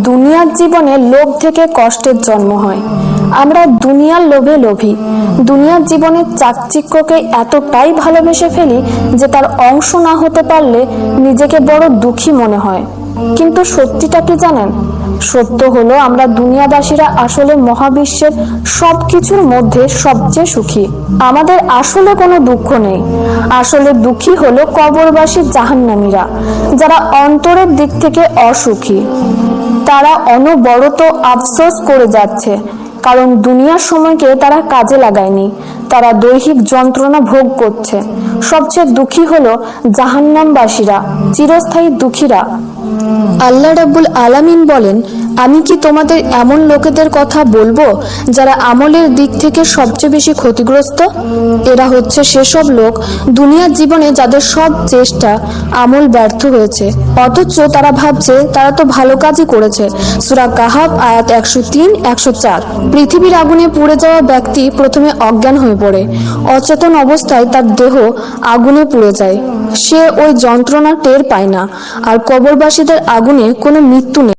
দুনিয়ার জীবনে লোভ থেকে কষ্টের জন্ম হয়। আমরা দুনিয়ার লোভে লোভী, দুনিয়ার জীবনের চাকচিক্যকে এতটাই ভালোবেসে ফেলি যে তার অংশ না হতে পারলে নিজেকে বড় দুঃখী মনে হয়। কিন্তু সত্যিটা কি জানেন? সত্য হলো আমরা দুনিয়াবাসীরা আসলে মহাবিশ্বের সবকিছুর মধ্যে সবচেয়ে সুখী। আমাদের আসলে কোনো দুঃখ নেই। আসলে দুঃখী হলো কবরবাসী জাহান্নামীরা, যারা অন্তরের দিক থেকে অসুখী। তারা অনবরত আফসোস করে যাচ্ছে, কারণ দুনিয়ার সময়কে তারা কাজে লাগায়নি। তারা দৈহিক যন্ত্রণা ভোগ করছে। সবচেয়ে দুঃখী হলো জাহান্নামবাসীরা, চিরস্থায়ী দুঃখীরা। আল্লাহ রাব্বুল আলামিন বলেন, আমি কি তোমাদের এমন লোকেদের কথা বলবো যারা আমলের দিক থেকে সবচেয়ে বেশি ক্ষতিগ্রস্ত? এরা হচ্ছে সেসব লোক দুনিয়ার জীবনে যাদের সব চেষ্টা আমল ব্যর্থ হয়েছে, অথচ তারা ভাবছে তারা তো ভালো কাজই করেছে। সূরা কাহাফ আয়াত 103-104। পৃথিবীর আগুনে পুড়ে যাওয়া ব্যক্তি প্রথমে অজ্ঞান হয়ে পড়ে। অচেতন অবস্থায় তার দেহ আগুনে পুড়ে যায়। সে ওই যন্ত্রণা টের পায় না। আর কবরবাসীদের আগুনে কোনো মৃত্যু নেই।